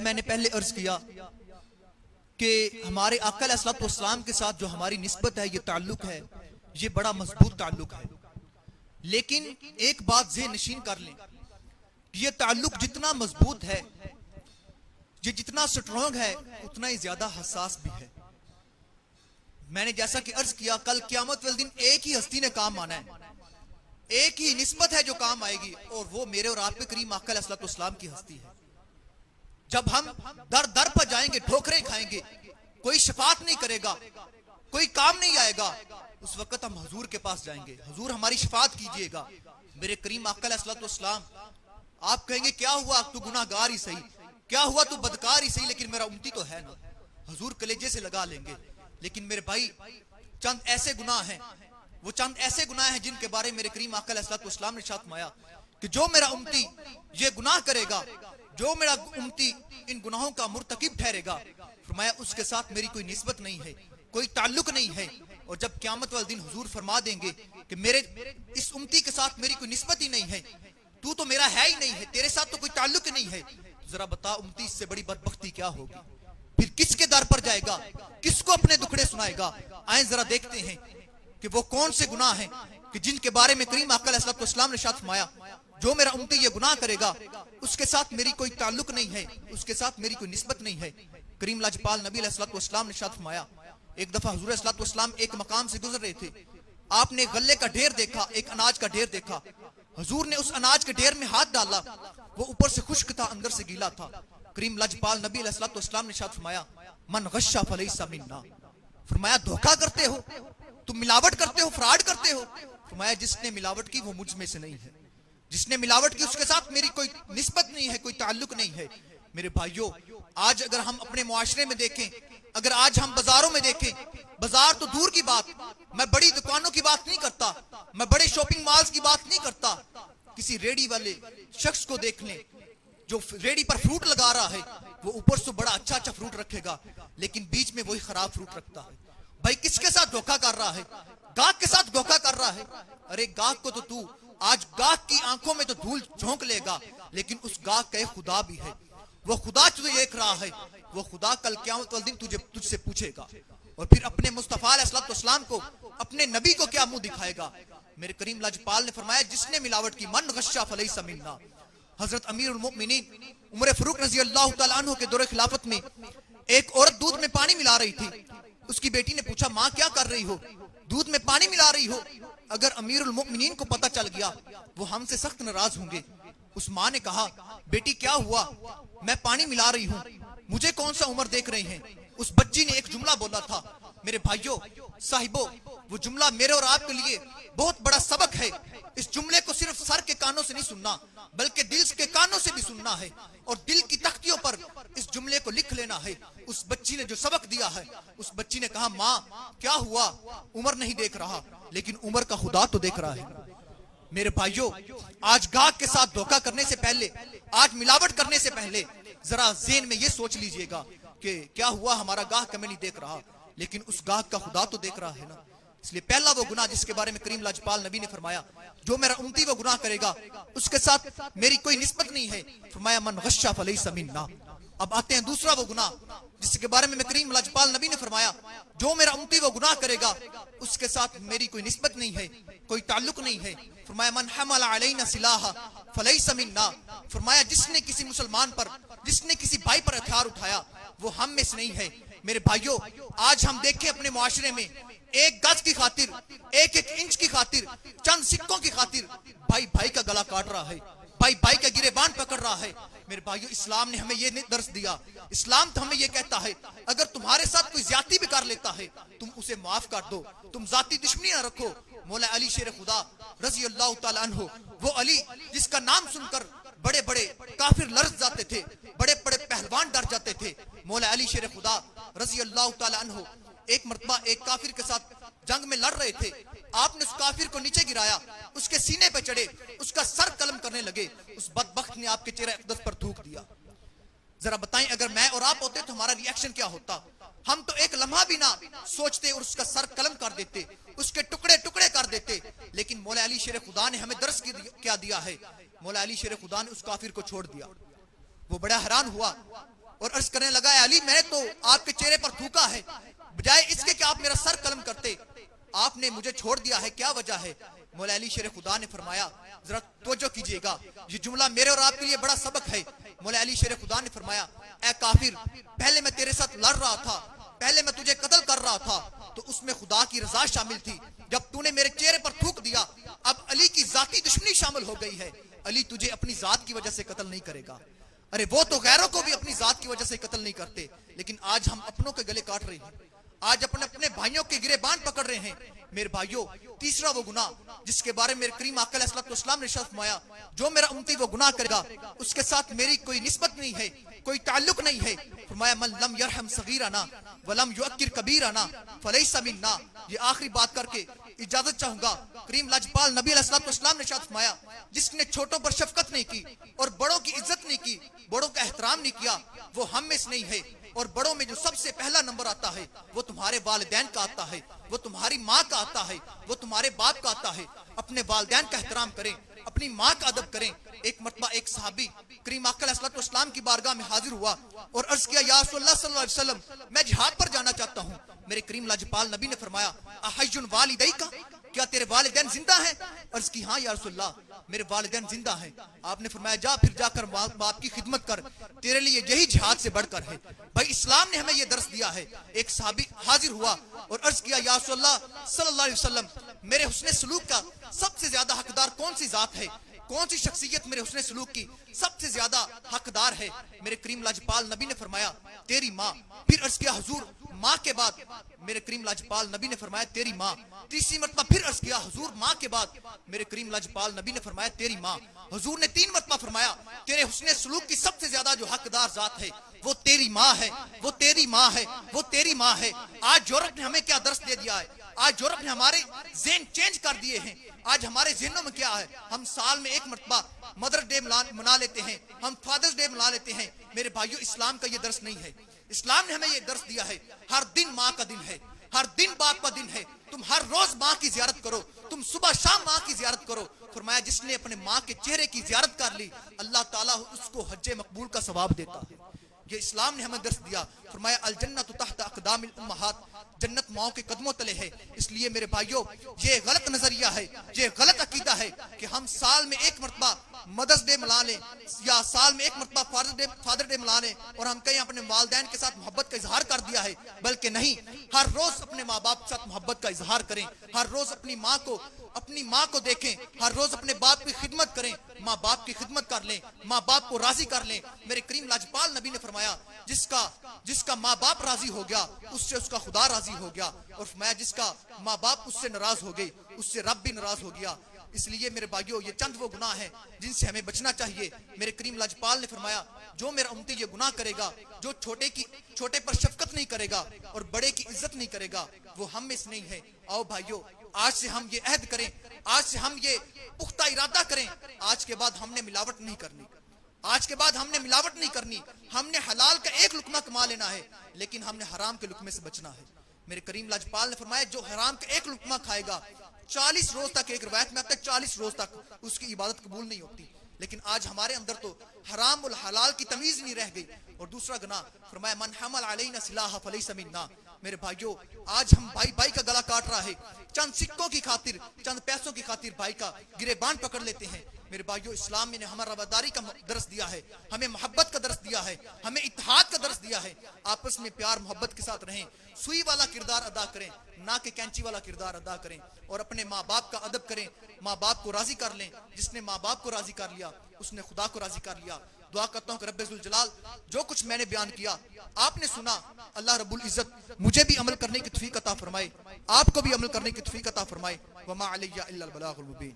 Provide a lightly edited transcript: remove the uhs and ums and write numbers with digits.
میں نے پہلے عرض کیا کہ ہمارے آقا علیہ الصلوۃ والسلام کے ساتھ جو ہماری نسبت ہے، یہ تعلق ہے، یہ بڑا مضبوط تعلق ہے. لیکن ایک بات ذہن نشین کر لیں، یہ تعلق جتنا مضبوط ہے، یہ جتنا سٹرونگ ہے، اتنا ہی زیادہ حساس بھی ہے. میں نے جیسا کہ عرض کیا، کل قیامت والے دن ایک ہی ہستی نے کام آنا ہے، ایک ہی نسبت ہے جو کام آئے گی، اور وہ میرے اور آپ کے کریم آقا علیہ الصلوۃ والسلام کی ہستی ہے. جب ہم در در پر جائیں گے، ٹھوکریں کھائیں گے، کوئی شفاعت نہیں کرے گا، کوئی کام نہیں آئے گا، اس وقت ہم حضور کے پاس جائیں گے. حضور ہماری شفاعت کیجئے گا. میرے کریم آقا علیہ الصلوۃ والسلام، آپ کہیں گے کیا ہوا، تو گناہ گار ہی صحیح، کیا ہوا تو بدکار ہی صحیح، لیکن میرا امتی تو ہے نا. حضور کلیجے سے لگا لیں گے. لیکن میرے بھائی، چند ایسے گناہ ہیں، وہ چند ایسے گناہ ہیں جن کے بارے میرے کریم آقا علیہ الصلوۃ والسلام نے ارشاد فرمایا کہ جو میرا امتی یہ گناہ کرے گا، جو میرا امتی ان گناہوں کا مرتکب ٹھہرے گا، فرمایا اس کے ساتھ میری کوئی نسبت نہیں ہے، کوئی تعلق نہیں ہے. اور جب قیامت والے دن حضور فرما دیں گے کہ میرے اس امتی کے ساتھ میری کوئی نسبت ہی نہیں ہے، تو میرا ہے ہی نہیں ہے، تیرے ساتھ تو کوئی تعلق ہی نہیں ہے، ذرا بتا امتی اس سے بڑی بدبختی کیا ہوگی؟ پھر کس کے در پر جائے گا، کس کو اپنے دکھڑے سنائے گا؟ آئیں ذرا دیکھتے ہیں کہ وہ کون سے گناہ ہیں کہ جن کے بارے میں کریم آقا علیہ الصلوۃ والسلام نے ارشاد فرمایا جو میرا امتی یہ گناہ کرے گا، اس کے ساتھ میری کوئی تعلق نہیں ہے، اس کے ساتھ میری کوئی نسبت نہیں ہے. کریم لاجپال نبی علیہ الصلوۃ والسلام نے ارشاد فرمایا، ایک دفعہ حضور علیہ الصلوۃ والسلام ایک مقام سے گزر رہے تھے، آپ نے غلے کا ڈھیر دیکھا، ایک اناج کا ڈھیر دیکھا. حضور نے اس اناج کے ڈھیر میں ہاتھ ڈالا، وہ اوپر سے خشک تھا، اندر سے گیلا تھا. کریم لاجپال نبی علیہ الصلوۃ والسلام نے ارشاد فرمایا، من غش فلیس منا. فرمایا دھوکہ کرتے ہو، تم ملاوٹ کرتے ہو، فراڈ کرتے ہو. فرمایا جس نے ملاوٹ کی وہ مجھ میں سے نہیں ہے، جس نے ملاوٹ کی اس کے ساتھ میری کوئی نسبت نہیں ہے، کوئی تعلق نہیں ہے. میرے بھائیوں، آج اگر ہم اپنے معاشرے میں دیکھیں، اگر آج ہم بازاروں میں دیکھیں، بازار تو دور کی بات، میں بڑی دکانوں کی بات نہیں کرتا، میں بڑے شاپنگ مالز کی بات نہیں کرتا، کسی ریڑی والے شخص کو دیکھ لیں جو ریڑی پر فروٹ لگا رہا ہے، وہ اوپر سے بڑا اچھا اچھا فروٹ رکھے گا، لیکن بیچ میں وہی خراب فروٹ رکھتا ہے. بھائی کس کے ساتھ دھوکہ کر رہا ہے؟ گاہک کے ساتھ دھوکہ کر رہا ہے. ارے گاہک کو تو آج گاہک کی آنکھوں میں تو دھول جھونک لے گا، لیکن اس گاہک کا ایک خدا بھی ہے، وہ خدا تجھے دیکھ رہا ہے، وہ خدا کل قیامت والے دن تجھ سے پوچھے گا. اور پھر اپنے مصطفیٰ علیہ الصلوۃ والسلام کو، اپنے نبی کو کیا منہ دکھائے گا؟ میرے کریم لاجپال نے فرمایا جس نے ملاوٹ کی، من غشا فلیس منا. حضرت امیر المؤمنین عمر فاروق رضی اللہ تعالیٰ عنہ کے دور خلافت میں ایک عورت دودھ میں پانی ملا رہی تھی. اس کی بیٹی نے پوچھا، ماں کیا کر رہی ہو؟ دودھ میں پانی ملا رہی ہو. اگر امیر المؤمنین کو پتہ چل گیا وہ ہم سے سخت ناراض ہوں گے. اس ماں نے کہا، بیٹی کیا ہوا؟ میں پانی ملا رہی ہوں، مجھے کون سا عمر دیکھ رہے ہیں؟ اس بچی نے ایک جملہ بولا تھا. میرے بھائیوں صاحبوں، وہ جملہ میرے اور آپ کے لیے بہت بڑا سبق ہے. اس جملے کو صرف سر کے کانوں سے نہیں سننا، بلکہ دل کے کانوں سے بھی سننا ہے، اور دل کی تختیوں پر اس جملے کو لکھ لینا ہے. اس بچی نے جو سبق دیا ہے، اس بچی نے کہا، ماں کیا ہوا؟ عمر نہیں دیکھ رہا، لیکن عمر کا خدا تو دیکھ رہا ہے. میرے بھائیوں، آج گاہک کے ساتھ دھوکہ کرنے سے پہلے، آج ملاوٹ کرنے سے پہلے ذرا ذہن میں یہ سوچ لیجئے گا کہ کیا ہوا، ہمارا گاہک ہمیں نہیں دیکھ رہا، لیکن اس گاہک کا خدا تو دیکھ رہا ہے نا. اس لیے پہلا وہ گناہ جس کے بارے میں کریم لاجپال نبی نے فرمایا جو میرا امتی وہ گناہ کرے گا، اس کے ساتھ میری کوئی نسبت نہیں ہے، فرمایا من غشا فلیس منا. اب آتے ہیں دوسرا وہ گناہ جس کے بارے میں کریم لاجپال نبی نے فرمایا جو میرا امتی وہ گناہ کرے گا، اس کے ساتھ میری کوئی نسبت نہیں ہے، کوئی تعلق نہیں ہے. فرمایا من حمل علینا سلاحا فلیس منا. فرمایا جس نے کسی مسلمان پر، جس نے کسی بھائی پر ہتھیار اٹھایا، وہ ہم میں سے نہیں ہے. میرے بھائیوں، آج ہم دیکھیں اپنے معاشرے میں ایک گز کی خاطر، ایک انچ کی خاطر، چند سکوں کی خاطر بھائی بھائی کا گلا کاٹ رہا ہے، بھائی بھائی کا گریبان پکڑ رہا ہے. میرے بھائیوں، اسلام نے ہمیں یہ درس دیا. اسلام تو ہمیں یہ کہتا ہے اگر تمہارے ساتھ کوئی زیادتی بھی کر لیتا ہے تم اسے معاف کر دو، تم ذاتی دشمنی نہ رکھو. مولا علی شیر خدا رضی اللہ تعالیٰ عنہ، وہ علی جس کا نام سن کر بڑے بڑے کافر لرز جاتے تھے، بڑے بڑے پہلوان ڈر جاتے تھے. مولا علی شیر خدا رضی اللہ تعالیٰ عنہ ایک مرتبہ ایک کافر کے ساتھ جنگ میں لڑ رہے تھے. آپ نے اس کافر کو نیچے گرایا، اس کے سینے پہ چڑھے، اس کا سر قلم کرنے لگے. اس بدبخت نے آپ کے چہرے اقدس پر تھوک دیا. ذرا بتائیں اگر میں اور آپ ہوتے تو ہمارا ری ایکشن کیا ہوتا؟ ہم تو ایک لمحہ بھی نہ سوچتے اور اس کا سر قلم کر دیتے، اس کے ٹکڑے ٹکڑے کر دیتے. لیکن مولا علی شیر خدا نے ہمیں درس کیا دیا ہے؟ مولا علی شیر خدا نے اس کافر کو چھوڑ دیا. وہ بڑا حیران ہوا اور عرض کرنے لگا اے علی میں نے تو آپ کے چہرے پر تھوکا ہے، بجائے اس کے کہ آپ میرا سر قلم کرتے آپ نے مجھے چھوڑ دیا ہے، کیا وجہ ہے؟ مولا علی شیر خدا نے فرمایا ذرا توجہ کیجئے گا، یہ جملہ میرے اور آپ کے لیے بڑا سبق ہے۔ مولا علی شیر خدا نے فرمایا اے کافر، پہلے میں تیرے ساتھ لڑ رہا تھا، پہلے میں تجھے قتل کر رہا تھا تو اس میں خدا کی رضا شامل تھی، جب تو نے میرے چہرے پر تھوک دیا اب علی کی ذاتی دشمنی شامل ہو گئی ہے، علی تجھے اپنی ذات کی وجہ سے قتل نہیں کرے گا۔ ارے وہ تو غیروں کو بھی اپنی ذات کی وجہ سے قتل نہیں کرتے، لیکن آج ہم اپنوں کے گلے کاٹ رہے ہیں، آج اپنے بھائیوں کے گریبان پکڑ رہے ہیں۔ میرے بھائیوں، تیسرا وہ گناہ جس کے بارے میں میرے کریم آقا علیہ السلام نے ارشاد فرمایا جو میرا امتی وہ گناہ کرے گا اس کے ساتھ میری کوئی نسبت نہیں ہے، کوئی تعلق نہیں ہے۔ فرمایا من لم یرحم صغیرنا ولم یؤکر کبیرنا فلیس منا۔ یہ آخری بات کر کے اجازت چاہوں گا۔ کریم لاجپال نبی علیہ السلام نے ارشاد فرمایا جس نے چھوٹوں پر شفقت نہیں کی اور بڑوں کی عزت نہیں کی، بڑوں کا احترام نہیں کیا، وہ ہم میں سے نہیں ہے۔ اور بڑوں میں جو سب سے پہلا نمبر آتا ہے وہ تمہارے والدین کا آتا ہے، وہ تمہاری ماں کا آتا ہے، وہ تمہارے باپ کا آتا ہے۔ اپنے والدین کا احترام کریں، اپنی ماں کا ادب کریں۔ ایک مرتبہ ایک صحابی کریم آقا علیہ السلام کی بارگاہ میں حاضر ہوا اور عرض کیا یا رسول اللہ صلی اللہ علیہ وسلم میں جہاد پر جانا چاہتا ہوں۔ میرے کریم لاجپال نبی نے فرمایا احی والدیک، کیا تیرے والدین زندہ ہیں؟ عرض کی ہاں یا رسول اللہ میرے والدین زندہ ہیں۔ آپ نے فرمایا جا پھر جا کر باپ کی خدمت کر، تیرے لیے یہی جہاد سے بڑھ کر ہے۔ بھائی اسلام نے ہمیں یہ درس دیا ہے۔ ایک صحابی حاضر ہوا اور عرض کیا یا رسول اللہ صلی اللہ علیہ وسلم میرے حسن سلوک کا سب سے زیادہ حقدار کون سی ذات ہے، کون سی شخصیت میرے حسن سلوک کی سب سے زیادہ حقدار ہے؟ میرے کریم لاجپال نبی نے فرمایا تیری ماں۔ پھر عرض کیا حضور ماں کے بعد؟ میرے کریم لاجپال نبی نے فرمایا تیری ماں۔ تیسری مرتبہ پھر عرض کیا حضور ماں کے بعد؟ میرے کریم لاجپال نبی نے فرمایا تیری ماں۔ حضور نے 3 مرتبہ فرمایا تیرے حسن سلوک کی سب سے زیادہ جو حقدار ذات ہے وہ تیری ماں ہے، وہ تیری ماں ہے، وہ تیری ماں ہے۔ آج یورپ نے ہمیں کیا درس دے دیا ہے؟ آج یورپ نے ہمارے ذہن چینج کر دیے ہیں۔ آج ہمارے ذہنوں میں کیا ہے؟ ہم سال میں ایک مرتبہ مدر ڈے منا لیتے ہیں، ہم فادرز ڈے منا لیتے ہیں۔ میرے بھائیوں اسلام کا یہ درس نہیں ہے۔ اسلام نے ہمیں یہ درس دیا ہے ہر دن ماں کا دن ہے، ہر دن باپ کا دن ہے، تم ہر روز ماں کی زیارت کرو، تم صبح شام ماں کی زیارت کرو۔ فرمایا جس نے اپنے ماں کے چہرے کی زیارت کر لی اللہ تعالیٰ اس کو حج مقبول کا ثواب دیتا ہے۔ یہ اسلام نے ہمیں درس دیا۔ فرمایا الجنت تحت اقدام الامہات، جنت ماؤں کے قدموں تلے ہے۔ اس لیے میرے بھائیوں یہ غلط نظریہ ہے، یہ غلط عقیدہ ہے کہ ہم سال میں ایک مرتبہ مدرس ڈے منا لیں یا سال میں ایک مرتبہ فادر ڈے منا لیں اور ہم کہیں اپنے والدین کے ساتھ محبت کا اظہار کر دیا ہے، بلکہ نہیں، ہر روز اپنے ماں باپ کے ساتھ محبت کا اظہار کریں، ہر روز اپنی ماں کو دیکھیں، ہر روز اپنے باپ کی خدمت کریں، ماں باپ کی خدمت کر لیں، ماں باپ کو راضی کر لیں۔ میرے کریم لاجپال نبی نے فرمایا جس کا ماں باپ راضی ہو گیا اس سے اس کا خدا راضی ہو گیا، اور فرمایا جس کا ماں باپ اس سے ناراض ہو گئی اس سے رب بھی ناراض ہو گیا۔ اس لیے میرے بھائیوں یہ چند وہ گناہ ہیں جن سے ہمیں بچنا چاہیے۔ میرے کریم لاجپال نے فرمایا جو میرا امتی یہ گناہ کرے گا، جو چھوٹے پر شفقت نہیں کرے گا اور بڑے کی عزت نہیں کرے گا، وہ ہم میں سے نہیں ہے۔ آؤ بھائیوں آج سے ہم یہ عہد کریں، آج سے ہم یہ پختہ ارادہ کریں، آج کے بعد ہم نے ملاوٹ نہیں کرنی، آج کے بعد ہم نے ملاوٹ نہیں کرنی، ہم نے حلال کا ایک لقمہ کما لینا ہے لیکن ہم نے حرام کے لقمے سے بچنا ہے۔ میرے کریم لاجپال نے فرمایا جو حرام کا ایک لقمہ کھائے گا 40 روز تک، ایک روایت میں آتا ہے 40 روز تک اس کی عبادت قبول نہیں ہوتی۔ لیکن آج ہمارے اندر تو حرام اور حلال کی تمیز نہیں رہ گئی۔ اور دوسرا گناہ فرمایا من حمل علینا سلاح فلیس منا۔ میرے بھائیوں آج ہم بھائی کا گلا کاٹ رہا ہے، چند سکوں کی خاطر، چند پیسوں کی خاطر بھائی کا گریبان پکڑ لیتے ہیں۔ میرے بھائیوں اسلام نے ہمیں رواداری کا درس دیا ہے، ہمیں محبت کا درس دیا ہے، ہمیں اتحاد کا درس دیا ہے۔ آپس میں پیار محبت کے ساتھ رہیں، سوئی والا کردار ادا کریں نہ کہ کینچی والا کردار ادا کریں، اور اپنے ماں باپ کا ادب کریں، ماں باپ کو راضی کر لیں۔ جس نے ماں باپ کو راضی کر لیا اس نے خدا کو راضی کر لیا۔ دعا کرتا ہوں کہ رب ذوالجلال جو کچھ میں نے بیان کیا آپ نے سنا، اللہ رب العزت مجھے بھی عمل کرنے کی توفیق عطا فرمائے، آپ کو بھی عمل کرنے کی توفیق عطا فرمائے۔ وما علی الا البلاغ المبین۔